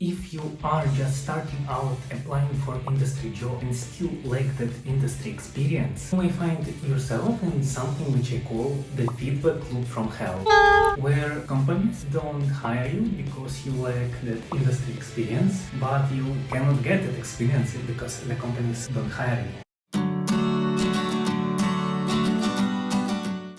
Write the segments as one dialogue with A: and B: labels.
A: If you are just starting out applying for industry job and still lack that industry experience, you may find yourself in something which I call the feedback loop from hell, where companies don't hire you because you lack that industry experience, but you cannot get that experience because the companies don't hire you.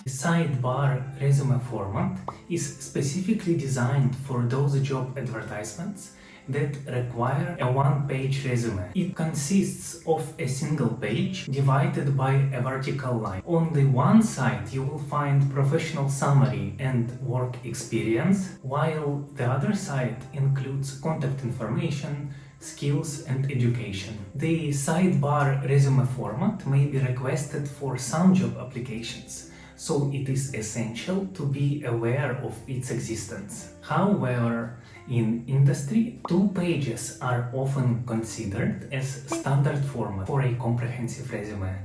A: Sidebar resume format is specifically designed for those job advertisements that require a one-page resume. It consists of a single page divided by a vertical line. On the one side you will find professional summary and work experience, while the other side includes contact information, skills and education. The sidebar resume format may be requested for some job applications, so it is essential to be aware of its existence. However, in industry, 2 pages are often considered as standard format for a comprehensive resume.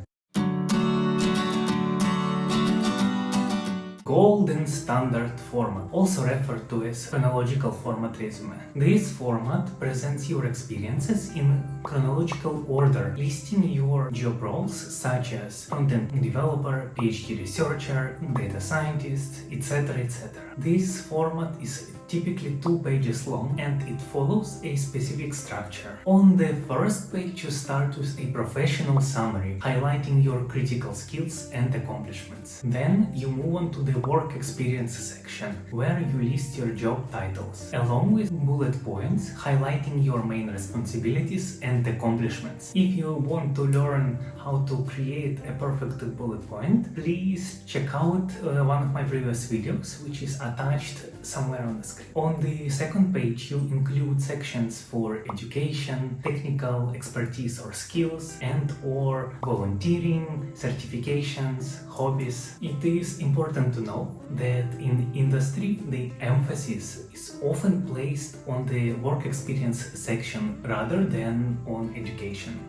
A: Golden standard format, also referred to as chronological format resume. This format presents your experiences in chronological order, listing your job roles such as front-end developer, PhD researcher, data scientist, etc. etc. This format is typically 2 pages long and it follows a specific structure. On the first page you start with a professional summary, highlighting your critical skills and accomplishments. Then you move on to the work experience section, where you list your job titles, along with bullet points highlighting your main responsibilities and accomplishments. If you want to learn how to create a perfect bullet point, please check out one of my previous videos, which is attached somewhere on the screen. On the second page you include sections for education, technical expertise or skills, and or volunteering, certifications, hobbies. It is important to know that in industry the emphasis is often placed on the work experience section rather than on education.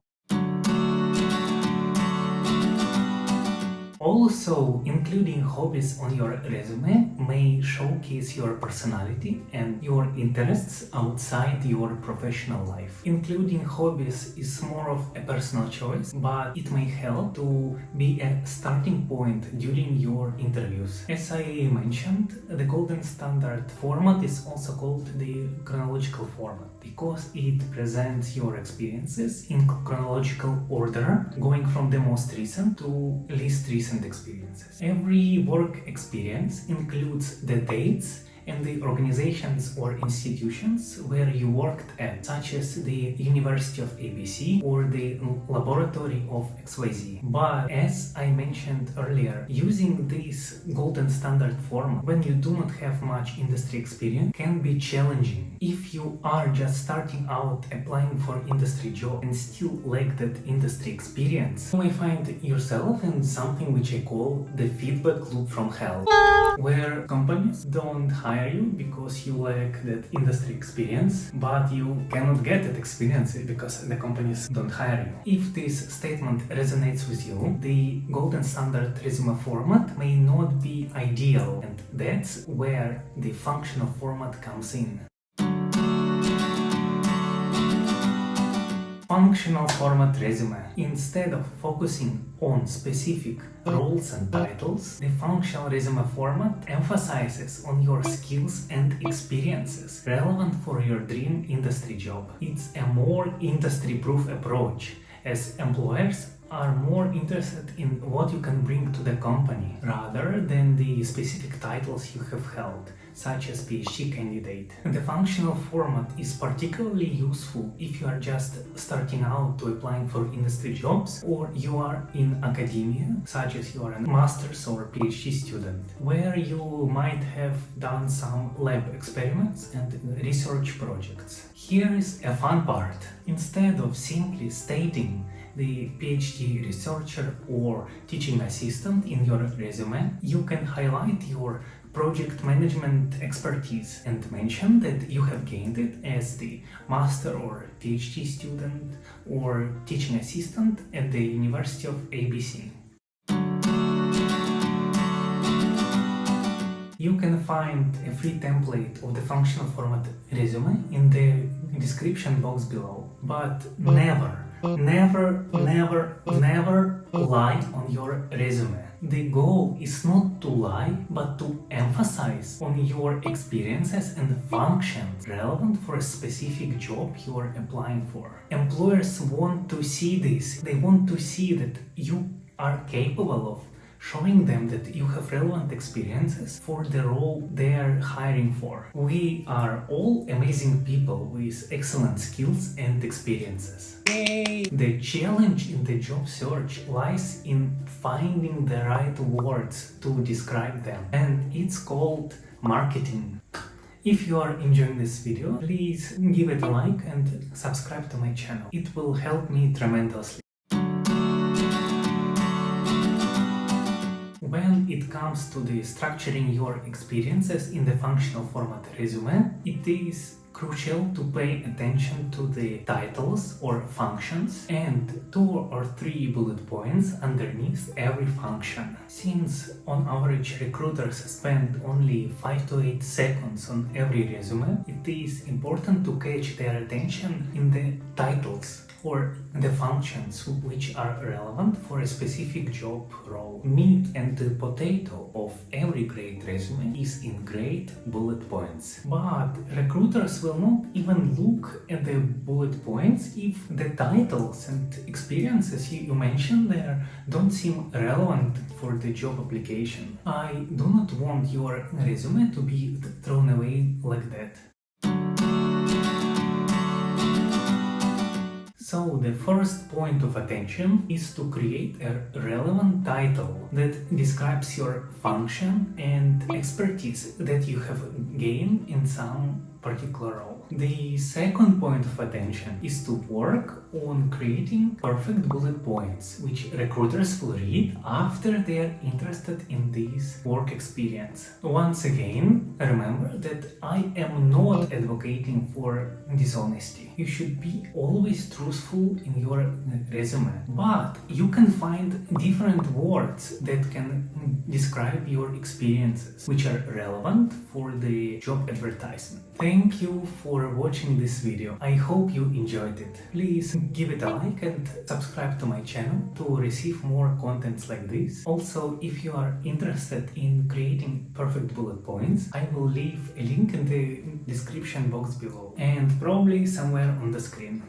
A: Also, including hobbies on your resume may showcase your personality and your interests outside your professional life. Including hobbies is more of a personal choice, but it may help to be a starting point during your interviews. As I mentioned, the golden standard format is also called the chronological format because it presents your experiences in chronological order, going from the most recent to least recent experiences. Every work experience includes the dates and the organizations or institutions where you worked at, such as the University of ABC or the laboratory of XYZ. But as I mentioned earlier, using this golden standard format when you do not have much industry experience can be challenging. If you are just starting out applying for industry job and still lack that industry experience, you may find yourself in something which I call the feedback loop from hell, where companies don't hire you because you lack that industry experience, but you cannot get that experience because the companies don't hire you. If this statement resonates with you, the golden standard resume format may not be ideal, and that's where the functional format comes in. Functional format resume. Instead of focusing on specific roles and titles, the functional resume format emphasizes on your skills and experiences relevant for your dream industry job. It's a more industry-proof approach, as employers are more interested in what you can bring to the company rather than the specific titles you have held, such as PhD candidate. The functional format is particularly useful if you are just starting out to applying for industry jobs, or you are in academia, such as you are a master's or PhD student, where you might have done some lab experiments and research projects. Here is a fun part. Instead of simply stating the PhD researcher or teaching assistant in your resume, you can highlight your project management expertise and mention that you have gained it as the master or PhD student or teaching assistant at the University of ABC. You can find a free template of the functional format resume in the description box below. But never, never, never, never lie on your resume. The goal is not to lie, but to emphasize on your experiences and functions relevant for a specific job you are applying for. Employers want to see this. They want to see that you are capable of showing them that you have relevant experiences for the role they are hiring for. We are all amazing people with excellent skills and experiences. Yay! The challenge in the job search lies in finding the right words to describe them, and it's called marketing. If you are enjoying this video, please give it a like and subscribe to my channel. It will help me tremendously. When it comes to the structuring your experiences in the functional format resume, it is crucial to pay attention to the titles or functions and 2 or 3 bullet points underneath every function. Since on average recruiters spend only 5 to 8 seconds on every resume, it is important to catch their attention in the titles or the functions which are relevant for a specific job role. Meat and the potato of every great resume is in great bullet points. But recruiters will not even look at the bullet points if the titles and experiences you mentioned there don't seem relevant for the job application. I do not want your resume to be thrown away like that. So the first point of attention is to create a relevant title that describes your function and expertise that you have gained in some particular role. The second point of attention is to work on creating perfect bullet points which recruiters will read after they are interested in this work experience. Once again, remember that I am not advocating for dishonesty. You should be always truthful in your resume, but you can find different words that can describe your experiences which are relevant for the job advertisement. Thank you for watching this video. I hope you enjoyed it. Please give it a like and subscribe to my channel to receive more contents like this. Also, if you are interested in creating perfect bullet points, I will leave a link in the description box below and probably somewhere on the screen.